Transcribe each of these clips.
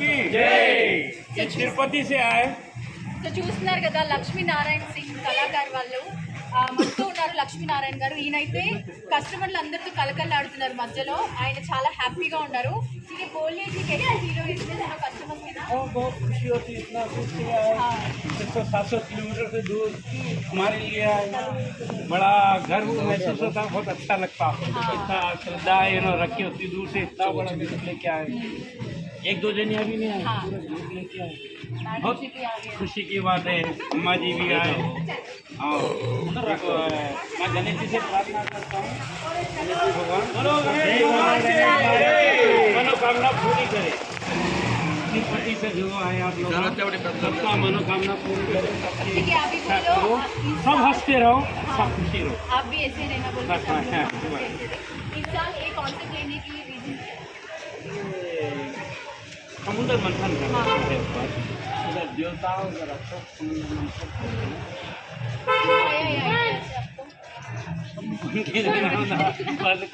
की जय। तिरुपति से आए। సో చూస్తున్నారు కదా లక్ష్మీనారాయణ సింగ్ కళాకారు వాళ్ళు మనతో ఉన్నారు. లక్ష్మీనారాయణ గారు ఈయనైతే కస్టమర్లు అందరితో కలకలాడుతున్నారు మధ్యలో. ఆయన చాలా హ్యాపీగా ఉన్నారు. ठीक है, बोलिए कि कैसे फील हो इसमें दोनों कस्टमर्स के ना? बहुत खुशी होती है, इतना खुश है। 600-700 किलोमीटर से दूर हमारे लिए आए। बड़ा गर्व महसूस होता, बहुत अच्छा लगता। इतना श्रद्धा रखी होती दूर से, इतना बड़ा गिफ्ट लेके आए। एक दो जन अभी नहीं आए, पूरा गिफ्ट लेके आए। बहुत खुशी की बात है। अम्मा जी भी आए। और मैं गणेश जी से प्रार्थना करता हूँ, मनोकामना पूरी करे। तिरुपति से जो आए आप लोग, सबका मनोकामना पूरी करे। ठीक है, अभी बोलो, सब हंसते रहो, सब खुशी रहो। आप भी ऐसे ही रहना बोलो। इस साल एक कॉन्सेप्ट लेने की रीजन समुद्र मंथन करना है ऊपर, उधर देवताओं का रखो, समुद्र मंथन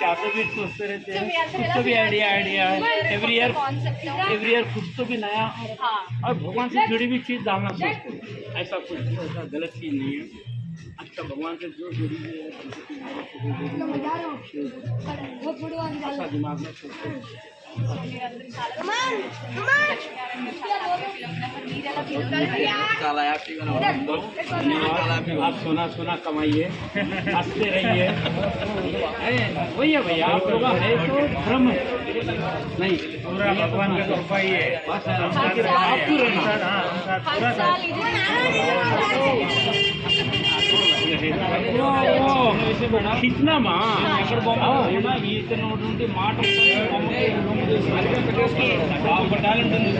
क्या तो भी सोचते रहते हैं, कुछ तो भी आइडिया है। एवरी ईयर कुछ तो भी नया और भगवान से जुड़ी भी चीज़ डालना सोचते हैं। ऐसा कुछ ऐसा गलत चीज़ नहीं है। अच्छा, भगवान से जो जुड़ी हुई है ऐसा दिमाग में सोचते हैं। చాలా హ్యాపీగా आप सोना सोना कमाइए, हंसते रहिए। वही है भैया, आप लोग है तो भ्रम है नहीं, पूरा भगवान का कृपा ही है। खींचना माँ ఈత నోటి మాట టాలెంట్ ఉంది.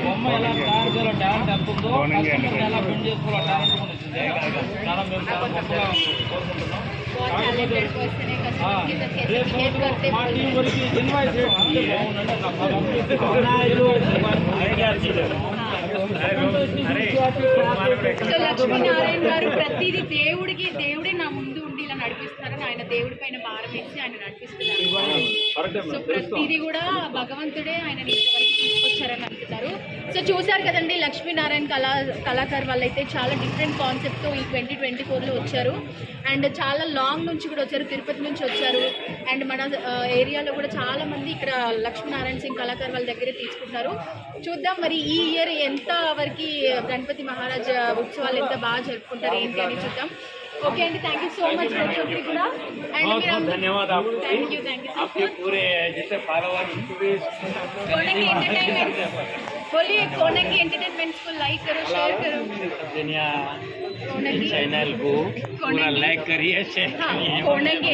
బొమ్మ ఎలా తయారు చేయాలో టాలెంట్ ఎంత ఉందో, కస్టమర్ని ఎలా బెండ్ చేసుకోవాలో టాలెంట్ కూడా వచ్చింది. చాలా మేము చాలా గొప్పగా కోరుకుంటున్నాం. రేపు మా టీం వరకు ఇన్వైట్ చేయండి. సో లక్ష్మీనారాయణ గారు ప్రతిదీ దేవుడే నా ముందు ఉండి ఇలా నడిపిస్తున్నారని ఆయన దేవుడి పైన భారం వేసి ఆయన నడిపిస్తున్నారు. సో ప్రతిదీ కూడా భగవంతుడే ఆయన ఇంతవరకు తీసుకొచ్చారని అంటున్నారు. సో చూశారు కదండి, లక్ష్మీనారాయణ కళాకారు వాళ్ళైతే చాలా డిఫరెంట్ కాన్సెప్ట్తో ఈ 2024లో వచ్చారు. అండ్ చాలా లాంగ్ నుంచి కూడా వచ్చారు, తిరుపతి నుంచి వచ్చారు. అండ్ మన ఏరియాలో కూడా చాలా మంది ఇక్కడ లక్ష్మీనారాయణ సింగ్ కళాకారు వాళ్ళ దగ్గరే తీసుకుంటారు. చూద్దాం మరి ఈ ఇయర్ ఎంత వరకు గణపతి మహారాజ్ ఉత్సవాలు ఎంత బాగా జరుపుకుంటారు ఏంటి అని చూద్దాం. Okay aunty, thank you so much కూడా. बहुत बहुत धन्यवाद आपको। थैंक यू आपके पूरे जैसे फॉलोअर कोनेंगी एंटरटेनमेंट बोलिए, कोनेंगी एंटरटेनमेंट्स को लाइक करो, शेयर करो, चैनल को पूरा लाइक करिए, शेयर करिए। कोनेंगी